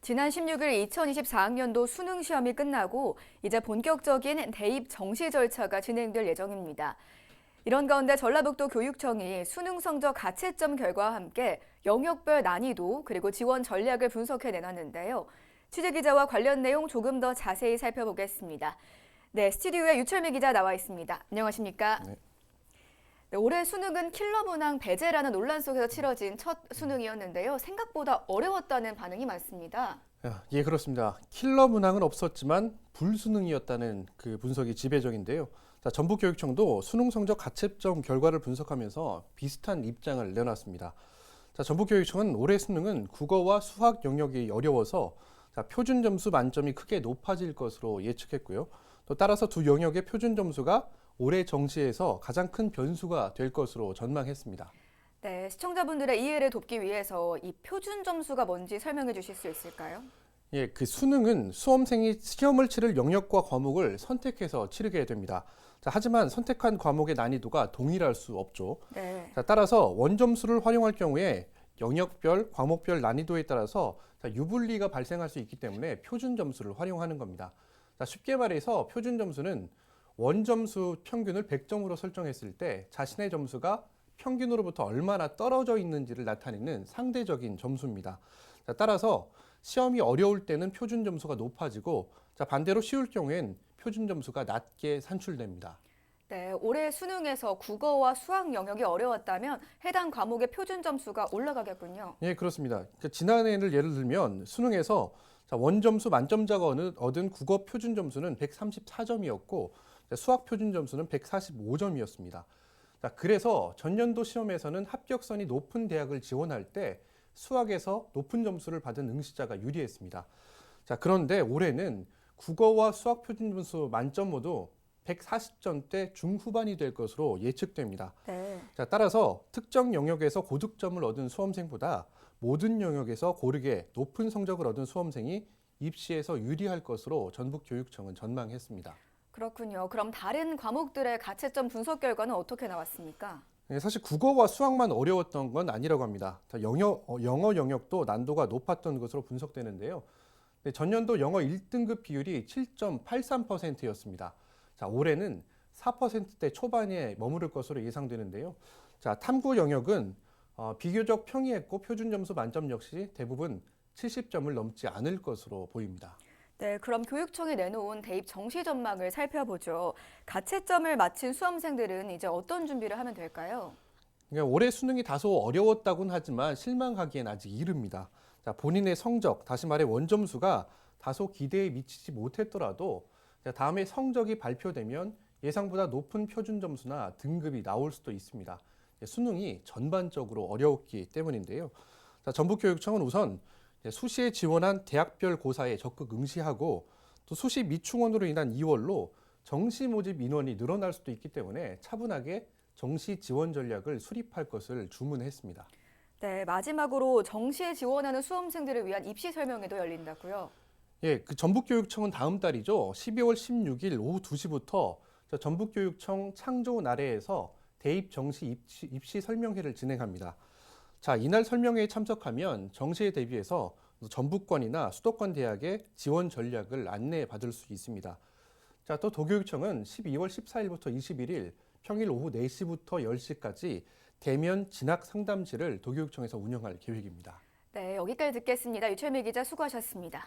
지난 16일 2024학년도 수능 시험이 끝나고 이제 본격적인 대입 정시 절차가 진행될 예정입니다. 이런 가운데 전라북도 교육청이 수능 성적 가채점 결과와 함께 영역별 난이도 그리고 지원 전략을 분석해 내놨는데요. 취재기자와 관련 내용 조금 더 자세히 살펴보겠습니다. 네, 스튜디오에 유철미 기자 나와 있습니다. 안녕하십니까? 네. 네, 올해 수능은 킬러 문항 배제라는 논란 속에서 치러진 첫 수능이었는데요. 생각보다 어려웠다는 반응이 많습니다. 예, 그렇습니다. 킬러 문항은 없었지만 불수능이었다는 그 분석이 지배적인데요. 자, 전북교육청도 수능 성적 가채점 결과를 분석하면서 비슷한 입장을 내놨습니다. 자, 전북교육청은 올해 수능은 국어와 수학 영역이 어려워서 표준 점수 만점이 크게 높아질 것으로 예측했고요. 또 따라서 두 영역의 표준 점수가 올해 정시에서 가장 큰 변수가 될 것으로 전망했습니다. 네, 시청자분들의 이해를 돕기 위해서 이 표준 점수가 뭔지 설명해 주실 수 있을까요? 예, 그 수능은 수험생이 시험을 치를 영역과 과목을 선택해서 치르게 됩니다. 자, 하지만 선택한 과목의 난이도가 동일할 수 없죠. 네. 자, 따라서 원점수를 활용할 경우에 영역별, 과목별 난이도에 따라서 유불리가 발생할 수 있기 때문에 표준 점수를 활용하는 겁니다. 자, 쉽게 말해서 표준 점수는 원점수 평균을 100점으로 설정했을 때 자신의 점수가 평균으로부터 얼마나 떨어져 있는지를 나타내는 상대적인 점수입니다. 자, 따라서 시험이 어려울 때는 표준 점수가 높아지고 반대로 쉬울 경우엔 표준 점수가 낮게 산출됩니다. 네, 올해 수능에서 국어와 수학 영역이 어려웠다면 해당 과목의 표준 점수가 올라가겠군요. 예, 그렇습니다. 지난해를 예를 들면 수능에서 원점수 만점자가 얻은 국어 표준 점수는 134점이었고 수학 표준 점수는 145점이었습니다. 그래서 전년도 시험에서는 합격선이 높은 대학을 지원할 때 수학에서 높은 점수를 받은 응시자가 유리했습니다. 그런데 올해는 국어와 수학 표준 점수 만점 모두 140점대 중후반이 될 것으로 예측됩니다. 네. 따라서 특정 영역에서 고득점을 얻은 수험생보다 모든 영역에서 고르게 높은 성적을 얻은 수험생이 입시에서 유리할 것으로 전북교육청은 전망했습니다. 그렇군요. 그럼 다른 과목들의 가채점 분석 결과는 어떻게 나왔습니까? 사실 국어와 수학만 어려웠던 건 아니라고 합니다. 영어 영역도 난도가 높았던 것으로 분석되는데요. 전년도 영어 1등급 비율이 7.83%였습니다. 올해는 4%대 초반에 머무를 것으로 예상되는데요. 탐구 영역은 비교적 평이했고 표준 점수 만점 역시 대부분 70점을 넘지 않을 것으로 보입니다. 네, 그럼 교육청이 내놓은 대입 정시 전망을 살펴보죠. 가채점을 마친 수험생들은 이제 어떤 준비를 하면 될까요? 올해 수능이 다소 어려웠다고는 하지만 실망하기엔 아직 이릅니다. 본인의 성적, 다시 말해 원점수가 다소 기대에 미치지 못했더라도 다음에 성적이 발표되면 예상보다 높은 표준 점수나 등급이 나올 수도 있습니다. 수능이 전반적으로 어려웠기 때문인데요. 전북교육청은 우선 수시에 지원한 대학별 고사에 적극 응시하고 또 수시 미충원으로 인한 이월로 정시 모집 인원이 늘어날 수도 있기 때문에 차분하게 정시 지원 전략을 수립할 것을 주문했습니다. 네, 마지막으로 정시에 지원하는 수험생들을 위한 입시 설명회도 열린다고요? 예, 그 전북교육청은 다음 달이죠. 12월 16일 오후 2시부터 전북교육청 창조 나래에서 대입 정시 입시 설명회를 진행합니다. 이날 설명회에 참석하면 정시에 대비해서 전북권이나 수도권 대학의 지원 전략을 안내받을 수 있습니다. 또 도교육청은 12월 14일부터 21일 평일 오후 4시부터 10시까지 대면 진학 상담실을 도교육청에서 운영할 계획입니다. 네, 여기까지 듣겠습니다. 유철미 기자 수고하셨습니다.